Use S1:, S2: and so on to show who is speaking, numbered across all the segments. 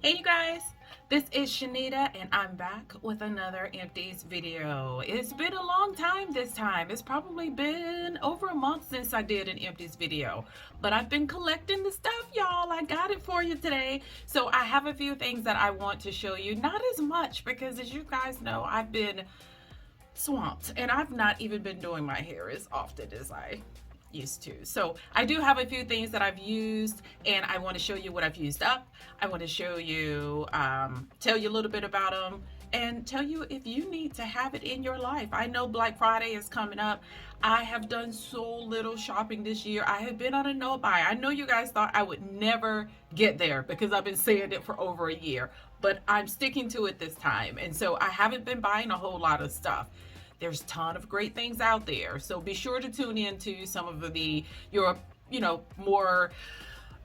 S1: Hey you guys, this is Shanita and I'm back with another Empties video. It's been a long time this time. It's probably been over a month since I did an Empties video, but I've been collecting the stuff, y'all. I got it for you today. So I have a few things that I want to show you. Not as much because as you guys know, I've been swamped and I've not even been doing my hair as often as I used to. So I do have a few things that I've used and I want to show you what I've used up. I want to show you, tell you a little bit about them and tell you if you need to have it in your life. I know Black Friday is coming up. I have done so little shopping this year. I have been on a no buy. I know you guys thought I would never get there because I've been saying it for over a year, but I'm sticking to it this time. And so I haven't been buying a whole lot of stuff. There's a ton of great things out there. So be sure to tune into some of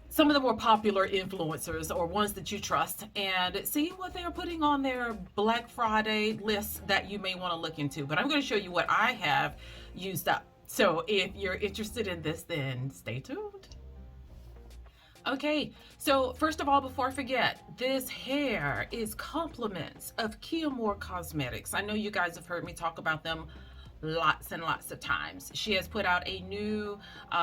S1: some of the more popular influencers or ones that you trust and see what they're putting on their Black Friday lists that you may want to look into. But I'm going to show you what I have used up. So if you're interested in this, then stay tuned. Okay, so first of all, before I forget, this hair is compliments of Kiamore Cosmetics. I know you guys have heard me talk about them lots and lots of times. She has put out a new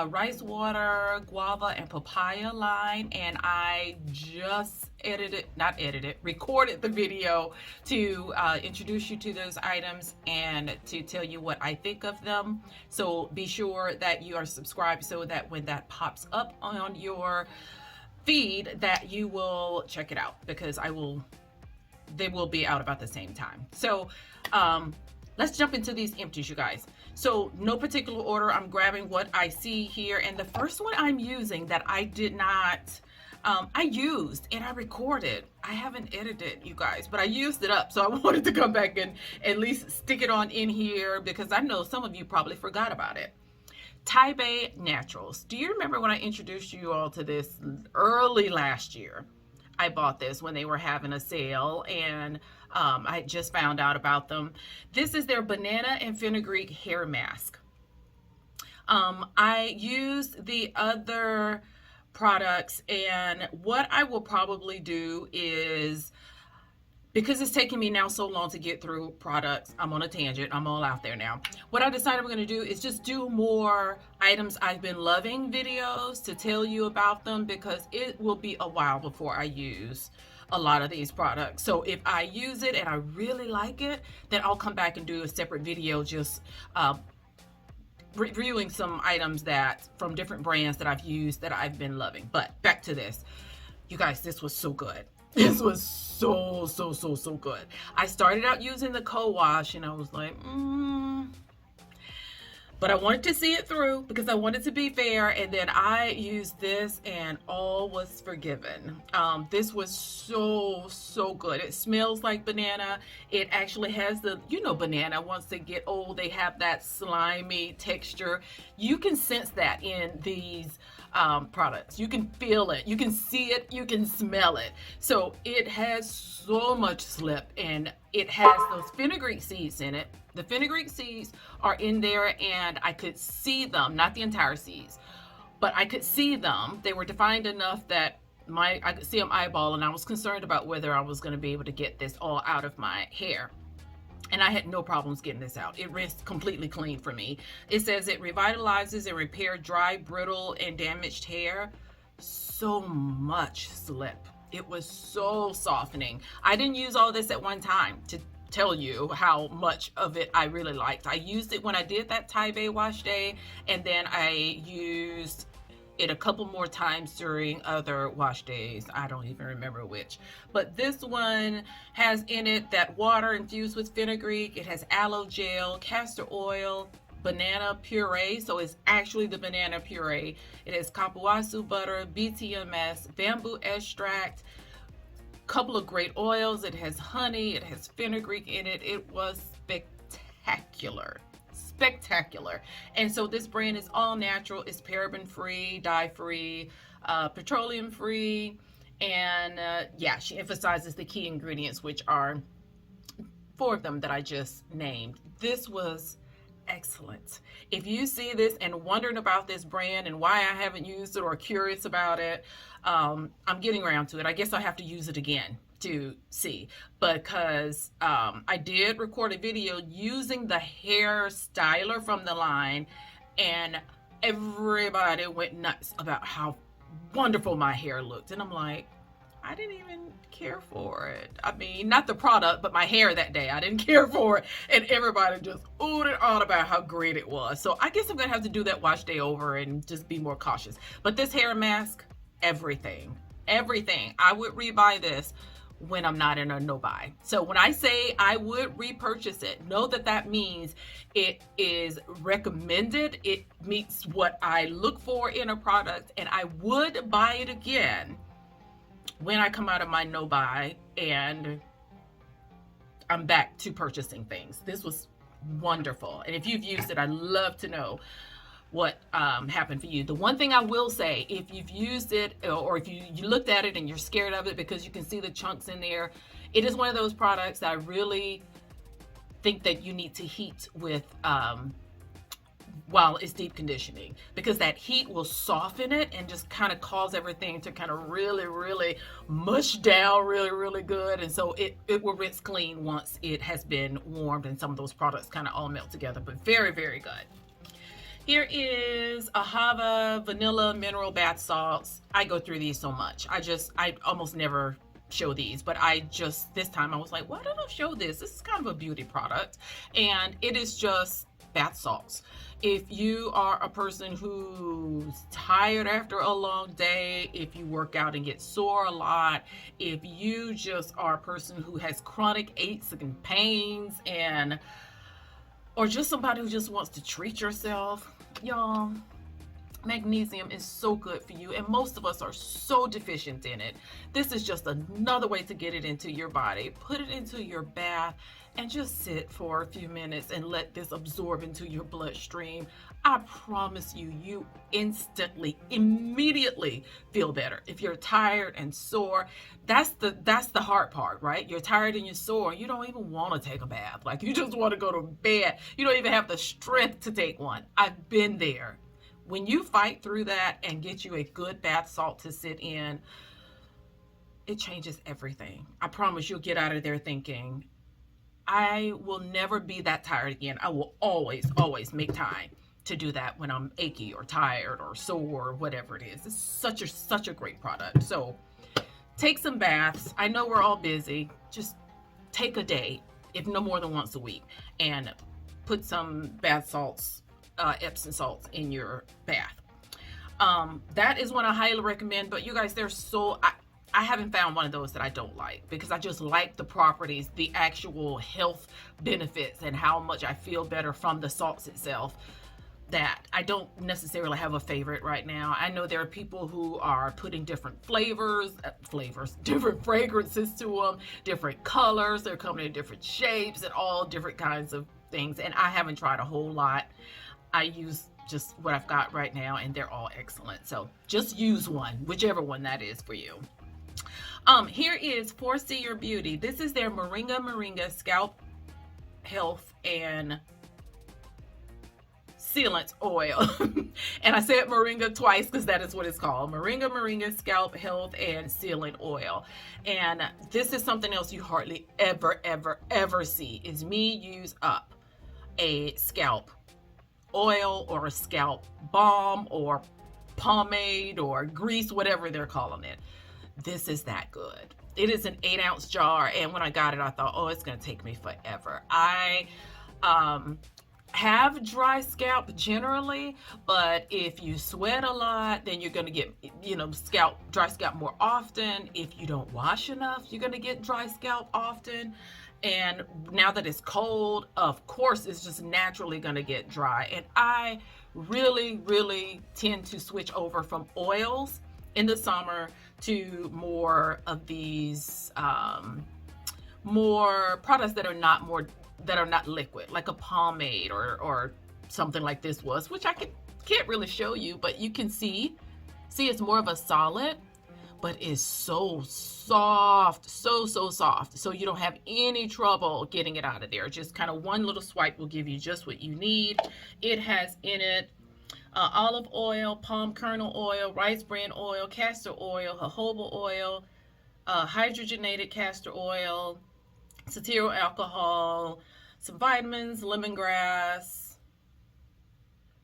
S1: rice water, guava, and papaya line, and I just recorded the video to introduce you to those items and to tell you what I think of them. So be sure that you are subscribed so that when that pops up on your feed that you will check it out because they will be out about the same time. So let's jump into these empties, you guys. So no particular order, I'm grabbing what I see here, and the first one I'm using that I did not I used and I recorded. I haven't edited, you guys, but I used it up, so I wanted to come back and at least stick it on in here because I know some of you probably forgot about it. Taipei Naturals. Do you remember when I introduced you all to this early last year? I bought this when they were having a sale and I just found out about them. This is their banana and fenugreek hair mask. I used the other products, and what I will probably do is, because it's taking me now so long to get through products, I'm on a tangent, I'm all out there now. What I decided I'm going to do is just do more items I've been loving videos to tell you about them, because it will be a while before I use a lot of these products. So if I use it and I really like it, then I'll come back and do a separate video just reviewing some items that from different brands that I've used that I've been loving. But back to this. You guys, this was so good. This was so good. I started out using the co-wash and I was like, but I wanted to see it through because I wanted to be fair, and then I used this and all was forgiven. This was so good. It smells like banana. It actually has the, banana, once they get old, they have that slimy texture. You can sense that in these products. You can feel it, you can see it, you can smell it. So it has so much slip, and it has those fenugreek seeds in it. The fenugreek seeds are in there, and I could see them, not the entire seeds, but I could see them. They were defined enough that I could see them eyeball, and I was concerned about whether I was going to be able to get this all out of my hair. And I had no problems getting this out. It rinsed completely clean for me. It says it revitalizes and repairs dry, brittle, and damaged hair. So much slip. It was so softening. I didn't use all this at one time to tell you how much of it I really liked. I used it when I did that Taipei wash day, and then I used it a couple more times during other wash days. I don't even remember which. But this one has in it that water infused with fenugreek. It has aloe gel, castor oil, banana puree. So it's actually the banana puree. It has kapuasu butter, BTMS, bamboo extract, couple of great oils. It has honey, it has fenugreek in it. It was spectacular. And so this brand is all natural. It's paraben free, dye free, petroleum free, and yeah, she emphasizes the key ingredients, which are 4 of them that I just named. This was excellent. If you see this and wondering about this brand and why I haven't used it or curious about it, I'm getting around to it. I guess I have to use it again to see, because I did record a video using the hair styler from the line, and everybody went nuts about how wonderful my hair looked. And I'm like, I didn't even care for it. I mean, not the product, but my hair that day. I didn't care for it. And everybody just oohed and awed about how great it was. So I guess I'm going to have to do that wash day over and just be more cautious. But this hair mask, everything. Everything. I would rebuy this when I'm not in a no buy. So when I say I would repurchase it, know that that means it is recommended. It meets what I look for in a product, and I would buy it again when I come out of my no buy and I'm back to purchasing things. This was wonderful. And if you've used it, I'd love to know what happened for you. The one thing I will say, if you've used it or if you looked at it and you're scared of it because you can see the chunks in there, it is one of those products that I really think that you need to heat with while it's deep conditioning, because that heat will soften it and just kind of cause everything to kind of really mush down really good. And so it will rinse clean once it has been warmed, and some of those products kind of all melt together. But very good. Here is Ahava vanilla mineral bath salts. I go through these so much. I almost never show these, but this time I was like, why don't I show this? This is kind of a beauty product, and it is just bath salts. If you are a person who's tired after a long day, if you work out and get sore a lot, if you just are a person who has chronic aches and pains, or just somebody who just wants to treat yourself, y'all, magnesium is so good for you, and most of us are so deficient in it. This is just another way to get it into your body. Put it into your bath and just sit for a few minutes and let this absorb into your bloodstream. I promise you, you instantly, immediately feel better. If you're tired and sore, that's the hard part, right? You're tired and you're sore. You don't even want to take a bath. Like, you just want to go to bed. You don't even have the strength to take one. I've been there. When you fight through that and get you a good bath salt to sit in, it changes everything. I promise you'll get out of there thinking, I will never be that tired again. I will always make time to do that when I'm achy or tired or sore or whatever it is. It's such a great product. So take some baths. I know we're all busy. Just take a day, if no more than once a week, and put some bath salts, Epsom salts in your bath. That is one I highly recommend. But you guys, I haven't found one of those that I don't like, because I just like the properties, the actual health benefits, and how much I feel better from the salts itself, that I don't necessarily have a favorite right now. I know there are people who are putting different different fragrances to them, different colors. They're coming in different shapes and all different kinds of things. And I haven't tried a whole lot. I use just what I've got right now, and they're all excellent. So just use one, whichever one that is for you. Here is Foresee Your Beauty. This is their Moringa Scalp Health and Sealant Oil. And I said Moringa twice because that is what it's called. Moringa Scalp Health and Sealant Oil. And this is something else you hardly ever see, is me use up a scalp oil or a scalp balm or pomade or grease, whatever they're calling it. This is that good. It is an 8-ounce jar, and when I got it, I thought, oh, it's going to take me forever. I have dry scalp generally, but if you sweat a lot, then you're going to get, dry scalp more often. If you don't wash enough, you're going to get dry scalp often. And now that it's cold, of course, it's just naturally going to get dry. And I really tend to switch over from oils in the summer to more of these more products that are not liquid, like a pomade or something like this was, which I can't really show you, but you can see it's more of a solid. but it's so soft, so soft. So you don't have any trouble getting it out of there. Just kind of one little swipe will give you just what you need. It has in it olive oil, palm kernel oil, rice bran oil, castor oil, jojoba oil, hydrogenated castor oil, cetyl alcohol, some vitamins, lemongrass,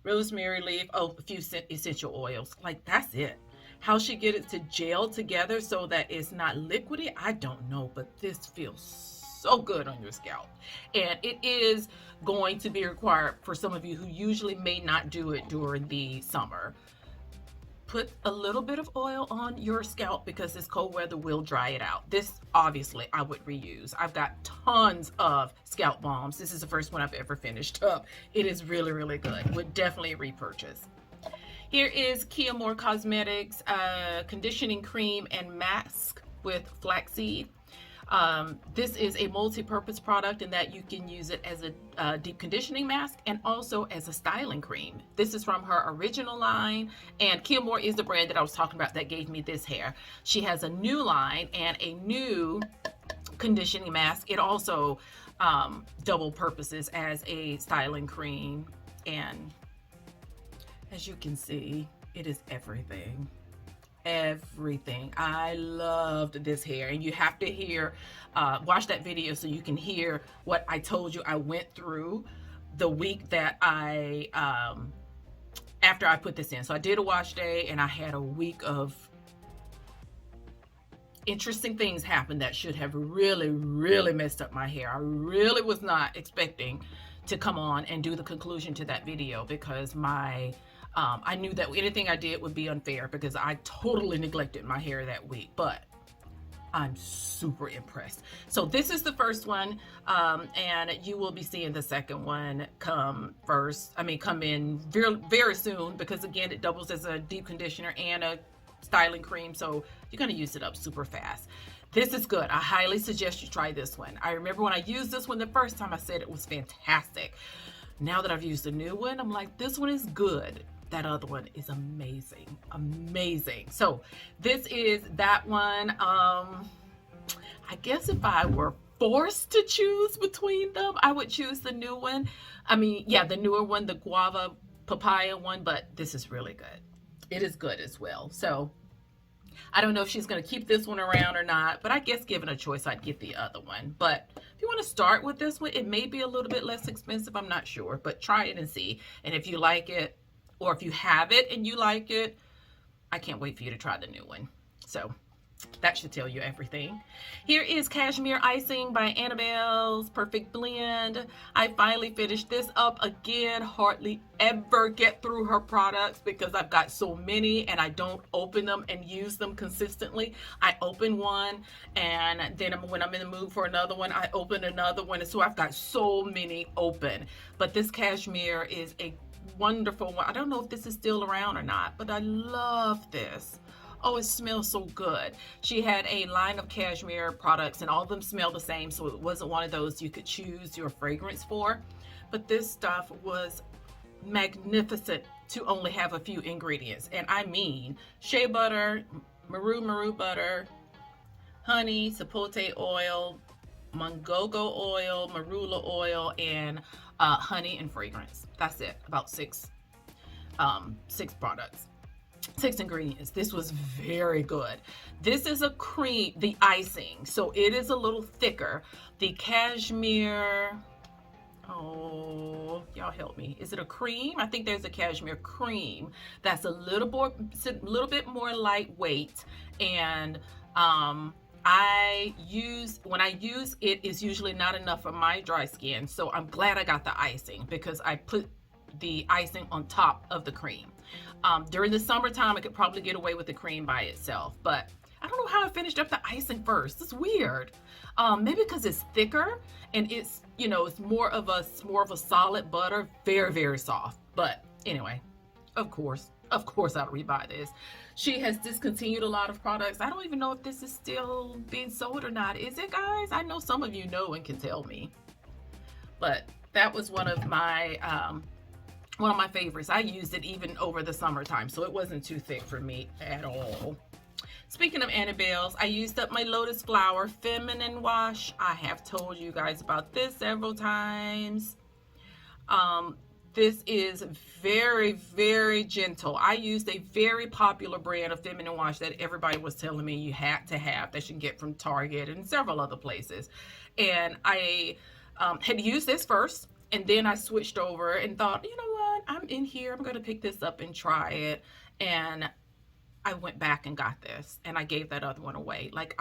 S1: rosemary leaf, a few essential oils. Like, that's it. How she get it to gel together so that it's not liquidy, I don't know, but this feels so good on your scalp. And it is going to be required for some of you who usually may not do it during the summer. Put a little bit of oil on your scalp because this cold weather will dry it out. This, obviously, I would reuse. I've got tons of scalp balms. This is the first one I've ever finished up. It is really, really good. Would definitely repurchase. Here is Kiamore Cosmetics conditioning cream and mask with flaxseed. This is a multi-purpose product in that you can use it as a deep conditioning mask and also as a styling cream. This is from her original line, and Kiamore is the brand that I was talking about that gave me this hair. She has a new line and a new conditioning mask. It also double purposes as a styling cream, and as you can see, it is everything. Everything. I loved this hair, and you have to hear, watch that video so you can hear what I told you I went through the week that after I put this in. So I did a wash day, and I had a week of interesting things happen that should have really, really messed up my hair. I really was not expecting to come on and do the conclusion to that video because I knew that anything I did would be unfair because I totally neglected my hair that week, but I'm super impressed. So this is the first one, and you will be seeing the second one come in very, very soon because, again, it doubles as a deep conditioner and a styling cream, so you're going to use it up super fast. This is good. I highly suggest you try this one. I remember when I used this one the first time, I said it was fantastic. Now that I've used the new one, I'm like, this one is good. That other one is amazing. Amazing. So this is that one. I guess if I were forced to choose between them, I would choose the new one. The newer one, the guava papaya one, but this is really good. It is good as well. So I don't know if she's going to keep this one around or not, but I guess given a choice, I'd get the other one. But if you want to start with this one, it may be a little bit less expensive. I'm not sure, but try it and see. And if you like it, or if you have it and you like it, I can't wait for you to try the new one. So that should tell you everything. Here is Cashmere Icing by Annabelle's Perfect Blend. I finally finished this up again. Hardly ever get through her products because I've got so many and I don't open them and use them consistently. I open one and then when I'm in the mood for another one, I open another one. And so I've got so many open. But this Cashmere is a wonderful one. I don't know if this is still around or not, but I love this. Oh, it smells so good. She had a line of cashmere products and all of them smell the same, so it wasn't one of those you could choose your fragrance for. But this stuff was magnificent to only have a few ingredients. And I mean shea butter, maru butter, honey, sapote oil, mongogo oil, marula oil, and honey and fragrance. That's it. About six products. 6 ingredients. This was very good. This is a cream, the icing, so it is a little thicker. The cashmere, oh, y'all help me. Is it a cream? I think there's a cashmere cream that's a little bit more lightweight, and when I use it, is usually not enough for my dry skin. So I'm glad I got the icing because I put the icing on top of the cream. During the summertime, I could probably get away with the cream by itself, but I don't know how I finished up the icing first. It's weird. Maybe because it's thicker and it's more of a solid butter, very, very soft. But anyway, of course I'll rebuy this. She has discontinued a lot of products. I don't even know if this is still being sold or not. Is it, guys? I know some of you know and can tell me. But that was one of my favorites. I used it even over the summertime, so it wasn't too thick for me at all. Speaking of Annabelle's, I used up my Lotus Flower Feminine Wash. I have told you guys about this several times. Um, this is very, very gentle. I used a very popular brand of feminine wash that everybody was telling me you had to have, that you can get from Target and several other places. And I had used this first, and then I switched over and thought, you know what, I'm in here, I'm going to pick this up and try it. And I went back and got this, and I gave that other one away. Like,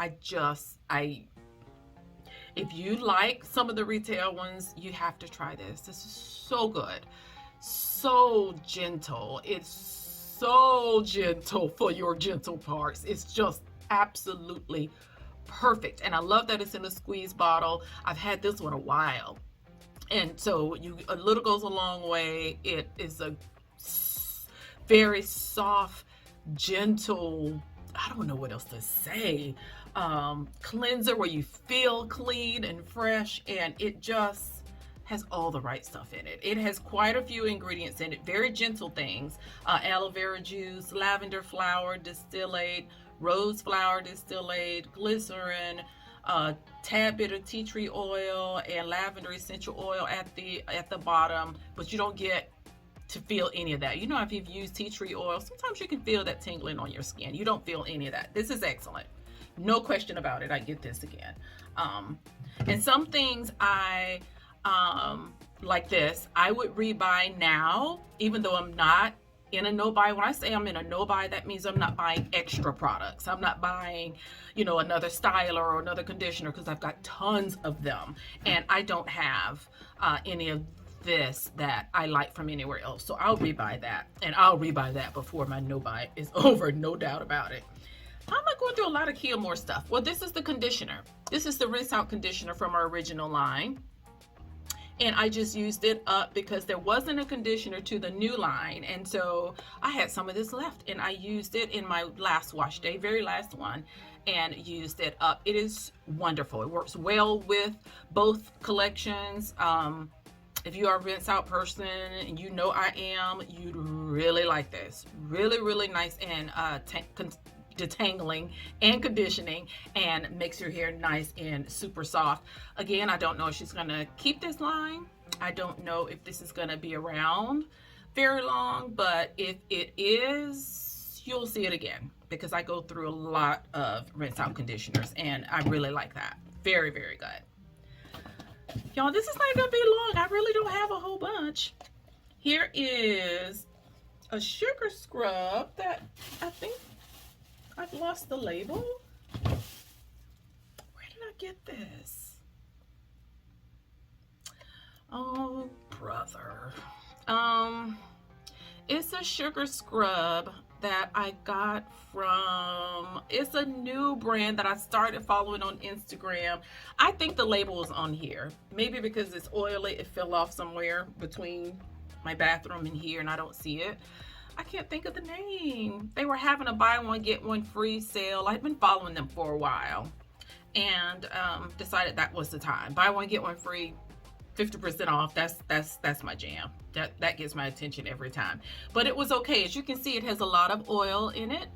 S1: if you like some of the retail ones, you have to try this. This is so good. So gentle. It's so gentle for your gentle parts. It's just absolutely perfect. And I love that it's in a squeeze bottle. I've had this one a while. And so a little goes a long way. It is a very soft, gentle, I don't know what else to say, cleanser where you feel clean and fresh, and it just has all the right stuff in it. It has quite a few ingredients in it, very gentle things. Aloe vera juice, lavender flower distillate, rose flower distillate, glycerin, tad bit of tea tree oil, and lavender essential oil at the bottom, but you don't get to feel any of that. You know, if you've used tea tree oil, sometimes you can feel that tingling on your skin. You don't feel any of that. This is excellent. No question about it. I get this again. And some things I like this, I would rebuy now, even though I'm not in a no-buy. When I say I'm in a no-buy, that means I'm not buying extra products. I'm not buying, you know, another styler or another conditioner, because I've got tons of them, and I don't have any of this that I like from anywhere else. So I'll rebuy that, and I'll rebuy that before my no-buy is over, no doubt about it. How am I going through a lot of Kiamore stuff? Well, this is the conditioner. This is the rinse out conditioner from our original line. And I just used it up because there wasn't a conditioner to the new line. And so I had some of this left, and I used it in my last wash day, very last one, and used it up. It is wonderful. It works well with both collections. If you are a rinse out person, and you know I am, you'd really like this. Really, really nice and detangling and conditioning, and makes your hair nice and super soft. Again, I don't know if she's gonna keep this line. I don't know if this is gonna be around very long, but if it is, you'll see it again, because I go through a lot of rinse out conditioners, and I really like that. Very, very good. Y'all, this is not gonna be long. I really don't have a whole bunch. Here is a sugar scrub that I think I've lost the label. Where did I get this? Oh, brother. It's a sugar scrub that I got from, it's a new brand that I started following on Instagram. I think the label is on here. Maybe because it's oily, it fell off somewhere between my bathroom and here, and I don't see it. I can't think of the name. They were having a buy one get one free sale. I've been following them for a while, and decided that was the time. Buy one get one free, 50% off. That's my jam. That gets my attention every time. But it was okay. As you can see, it has a lot of oil in it.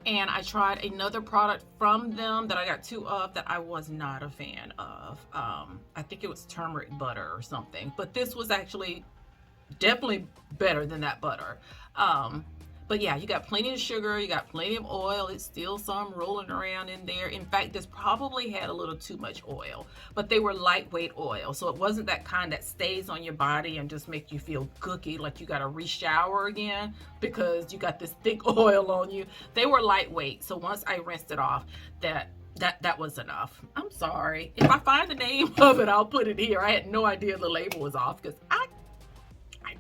S1: And I tried another product from them that I got two of that I was not a fan of. I think it was turmeric butter or something. But this was actually definitely better than that butter. But yeah, you got plenty of sugar, you got plenty of oil. It's still some rolling around in there. In fact, this probably had a little too much oil, but they were lightweight oil. So it wasn't that kind that stays on your body and just make you feel gooky, like you got to re-shower again because you got this thick oil on you. They were lightweight. So once I rinsed it off, that was enough. I'm sorry. If I find the name of it, I'll put it here. I had no idea the label was off because I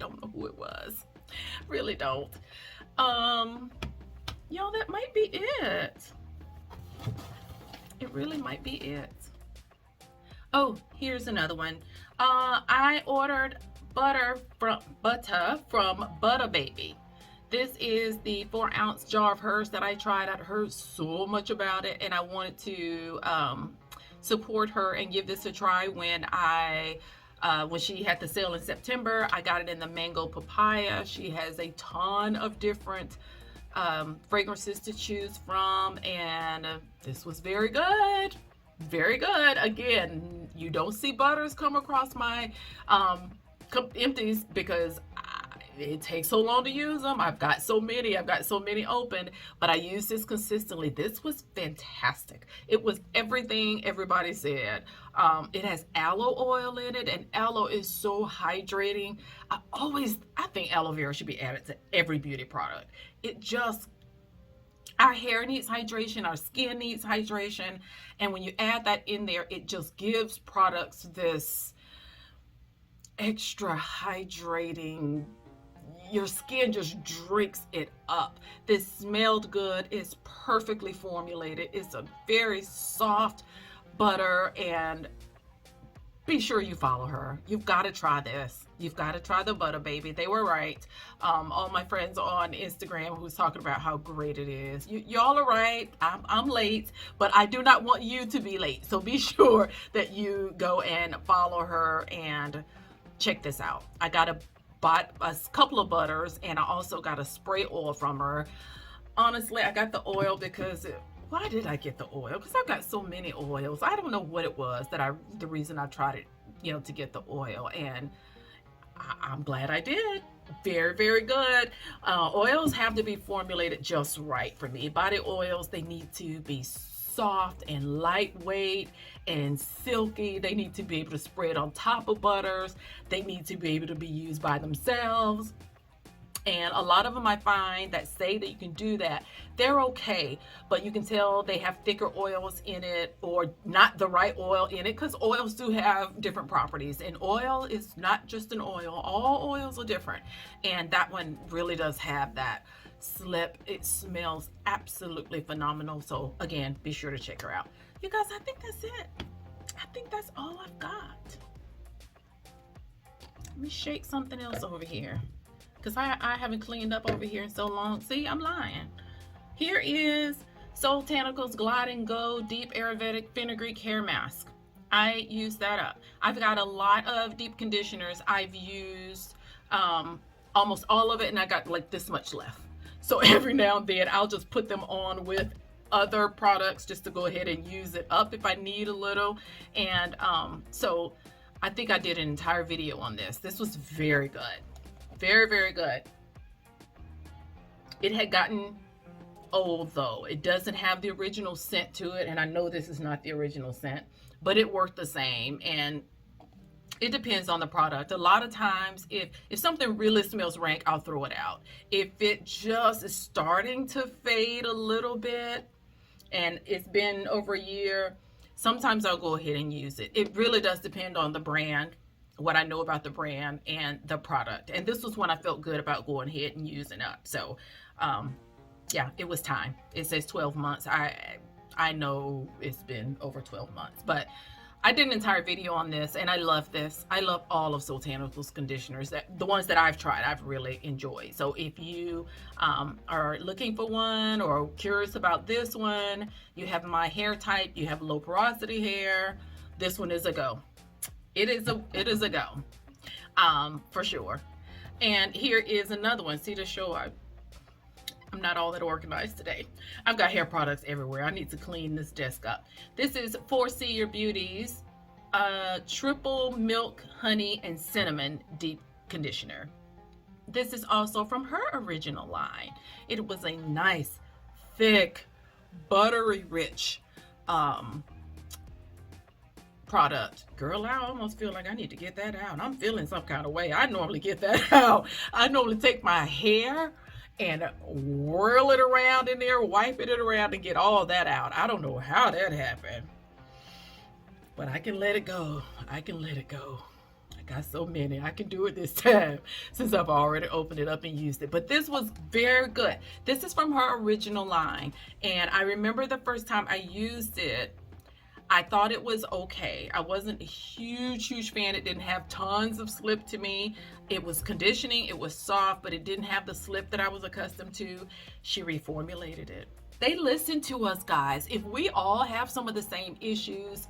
S1: don't know who it was. Really don't. Y'all, that might be it. It really might be it. Oh, here's another one. I ordered butter from ButtahBaby. This is the 4-ounce jar of hers that I tried. I'd heard so much about it, and I wanted to support her and give this a try when she had the sale in September. I got it in the mango papaya. She has a ton of different fragrances to choose from, and this was very good. Very good. Again, you don't see butters come across my empties because it takes so long to use them. I've got so many open, but I use this consistently. This was fantastic. It was everything everybody said. It has aloe oil in it, and aloe is so hydrating. I think aloe vera should be added to every beauty product. It just, our hair needs hydration, our skin needs hydration, and when you add that in there, it just gives products this extra hydrating. Your skin just drinks it up. This smelled good. It's perfectly formulated. It's a very soft butter, and be sure you follow her. You've got to try this. You've got to try the ButtahBaby. They were right. All my friends on Instagram who's talking about how great it is. Y'all are right. I'm late, but I do not want you to be late. So be sure that you go and follow her and check this out. I bought a couple of butters, and I also got a spray oil from her. Honestly, I got the oil because why did I get the oil? Because I've got so many oils. I don't know what it was the reason I tried it, to get the oil, and I'm glad I did. Very, very good. Oils have to be formulated just right for me. Body oils, they need to be soft and lightweight and silky. They need to be able to spread on top of butters. They need to be able to be used by themselves. And a lot of them I find that say that you can do that, they're okay, but you can tell they have thicker oils in it or not the right oil in it, because oils do have different properties, and oil is not just an oil. All oils are different, and that one really does have that slip. It smells absolutely phenomenal. So again, be sure to check her out. You guys, I think that's it. I think that's all I've got. Let me shake something else over here, because I haven't cleaned up over here in so long. See, I'm lying. Here is Soultanicals Glide and Go Deep Ayurvedic Fenugreek Hair Mask. I use that up. I've got a lot of deep conditioners. I've used almost all of it, and I got like this much left. So every now and then I'll just put them on with other products just to go ahead and use it up if I need a little. And so I think I did an entire video on this. This was very good. Very, very good. It had gotten old though. It doesn't have the original scent to it, and I know this is not the original scent, but it worked the same. And it depends on the product. A lot of times if something really smells rank, I'll throw it out. If it just is starting to fade a little bit and it's been over a year, sometimes I'll go ahead and use it. It really does depend on the brand, what I know about the brand and the product. And this was when I felt good about going ahead and using up. So yeah, it was time. It says 12 months. I know it's been over 12 months, but I did an entire video on this, and I love this. I love all of Soultanicals conditioners. The ones that I've tried, I've really enjoyed. So if you are looking for one or curious about this one, you have my hair type, you have low porosity hair, this one is a go. It is a go, for sure. And here is another one. See, to show I'm not all that organized today. I've got hair products everywhere. I need to clean this desk up. This is Foresee Your Beauty's Triple Milk, Honey, and Cinnamon Deep Conditioner. This is also from her original line. It was a nice, thick, buttery rich product. Girl, I almost feel like I need to get that out. I'm feeling some kind of way. I normally get that out. I normally take my hair and whirl it around in there, wipe it around, and get all that out. I don't know how that happened, but I can let it go. I can let it go. I got so many. I can do it this time since I've already opened it up and used it. But this was very good. This is from her original line, and I remember the first time I used it, I thought it was okay. I wasn't a huge fan. It didn't have tons of slip to me. It was conditioning, it was soft, but it didn't have the slip that I was accustomed to. She reformulated it. They listen to us, guys. If we all have some of the same issues,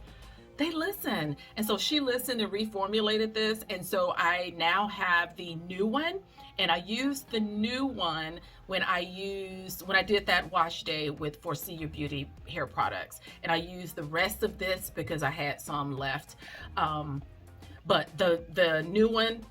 S1: they listen. And so she listened and reformulated this. And so I now have the new one. And I used the new one when I did that wash day with Foresee Your Beauty hair products. And I used the rest of this because I had some left. But the new one,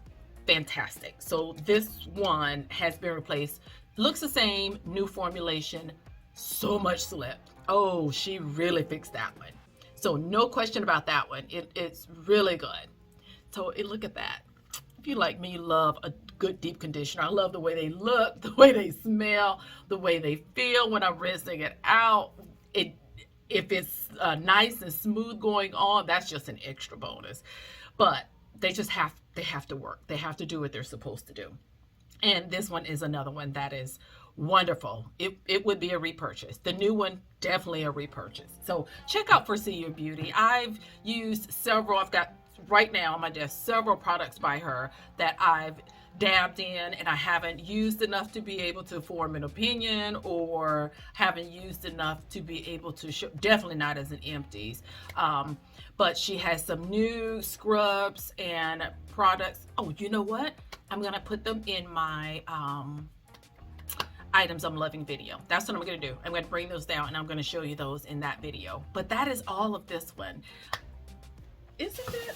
S1: fantastic. So this one has been replaced. Looks the same, new formulation, so much slip. Oh, she really fixed that one. So no question about that one. It's really good. So look at that. If you like me, love a good deep conditioner. I love the way they look, the way they smell, the way they feel when I'm rinsing it out. If it's nice and smooth going on, that's just an extra bonus. But they have to work. They have to do what they're supposed to do. And this one is another one that is wonderful. It would be a repurchase. The new one, definitely a repurchase. So check out Foresee Your Beauty. I've used several. I've got right now on my desk several products by her that I've dabbed in, and I haven't used enough to be able to form an opinion, or haven't used enough to be able to show. Definitely not as an Empties. But she has some new scrubs and products. Oh, you know what? I'm gonna put them in my items I'm loving video. That's what I'm gonna do. I'm gonna bring those down and I'm gonna show you those in that video. But that is all of this one. Isn't it?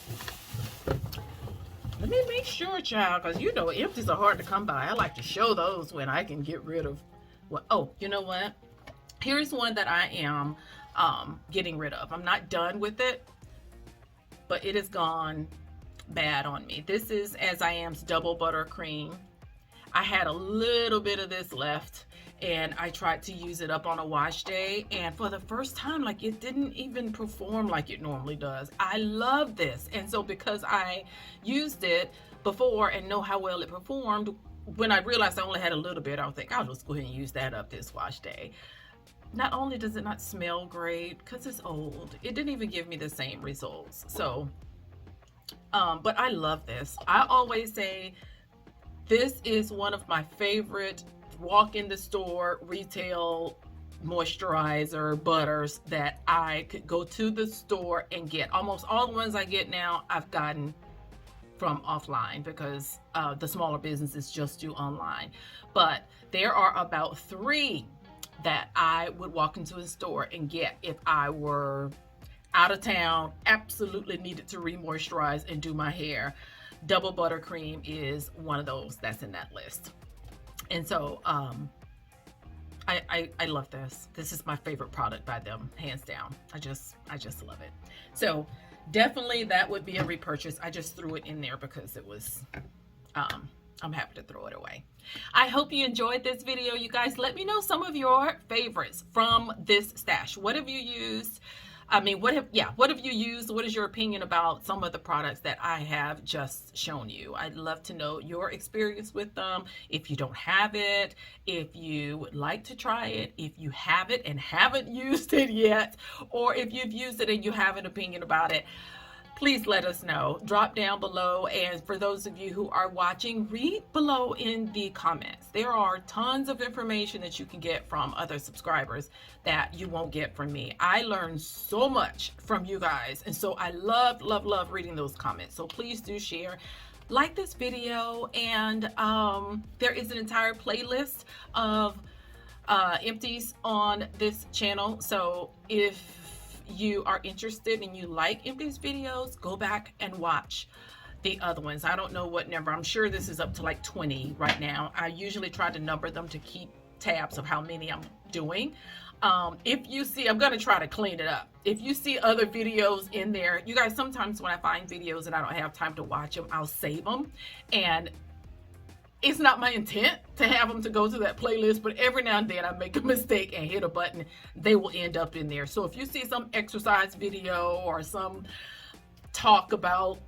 S1: Let me make sure, child, because you know Empties are hard to come by. I like to show those when I can get rid of what. Oh, you know what? Here's one that I am getting rid of. I'm not done with it, but it has gone bad on me. This is As I Am's Double Buttercream. I had a little bit of this left, and I tried to use it up on a wash day, and for the first time, like, it didn't even perform like it normally does. I love this, and so because I used it before and know how well it performed, when I realized I only had a little bit, I was like, I'll just go ahead and use that up this wash day. Not only does it not smell great because it's old, it didn't even give me the same results. So but I love this. I always say this is one of my favorite walk in the store retail moisturizer butters that I could go to the store and get. Almost all the ones I get now I've gotten from offline because the smaller businesses just do online. But there are about 3 that I would walk into a store and get if I were out of town, absolutely needed to re-moisturize and do my hair. Double Buttercream is one of those that's in that list. And so I love this. This is my favorite product by them, hands down. I just love it. So definitely that would be a repurchase. I just threw it in there because it was I'm happy to throw it away. I hope you enjoyed this video, you guys. Let me know some of your favorites from this stash. What have you used? I mean, what have you used? What is your opinion about some of the products that I have just shown you? I'd love to know your experience with them. If you don't have it, if you would like to try it, if you have it and haven't used it yet, or if you've used it and you have an opinion about it, please let us know. Drop down below, and for those of you who are watching, read below in the comments. There are tons of information that you can get from other subscribers that you won't get from me. I learn so much from you guys, and so I love reading those comments. So please do share, like this video, and there is an entire playlist of Empties on this channel. So if you are interested and you like Empties videos, go back and watch the other ones. I don't know what number. I'm sure this is up to like 20 right now. I usually try to number them to keep tabs of how many I'm doing. If you see, I'm going to try to clean it up. If you see other videos in there, you guys, sometimes when I find videos and I don't have time to watch them, I'll save them. And it's not my intent to have them to go to that playlist, but every now and then I make a mistake and hit a button, they will end up in there. So if you see some exercise video or some talk about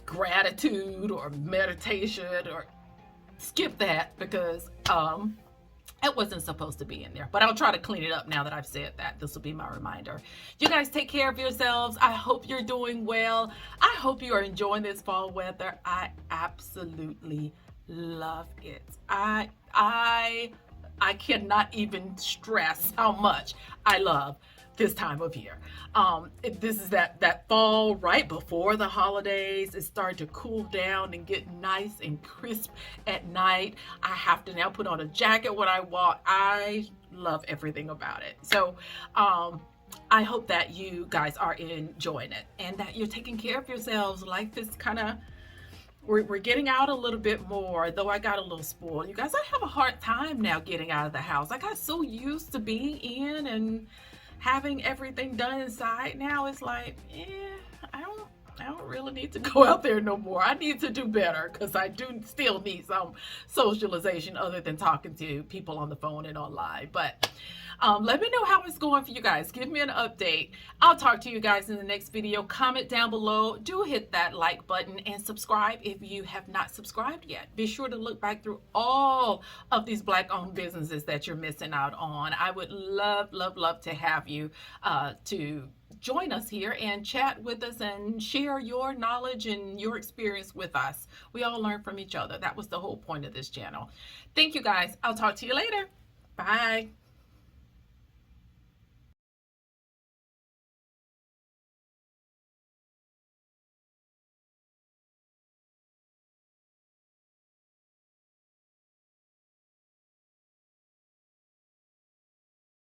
S1: gratitude or meditation, or skip that, because it wasn't supposed to be in there. But I'll try to clean it up now that I've said that. This will be my reminder. You guys take care of yourselves. I hope you're doing well. I hope you are enjoying this fall weather. I absolutely love it. I cannot even stress how much I love this time of year. This is that fall right before the holidays. It's starting to cool down and get nice and crisp at night. I have to now put on a jacket when I walk. I love everything about it. So I hope that you guys are enjoying it and that you're taking care of yourselves. Life is kind of, we're getting out a little bit more, though I got a little spoiled. You guys, I have a hard time now getting out of the house. I got so used to being in and having everything done inside. Now it's like, I don't really need to go out there no more. I need to do better because I do still need some socialization other than talking to people on the phone and online. But let me know how it's going for you guys. Give me an update. I'll talk to you guys in the next video. Comment down below. Do hit that like button and subscribe if you have not subscribed yet. Be sure to look back through all of these Black-owned businesses that you're missing out on. I would love, love, love to have you to join us here and chat with us and share your knowledge and your experience with us. We all learn from each other. That was the whole point of this channel. Thank you guys. I'll talk to you later. Bye.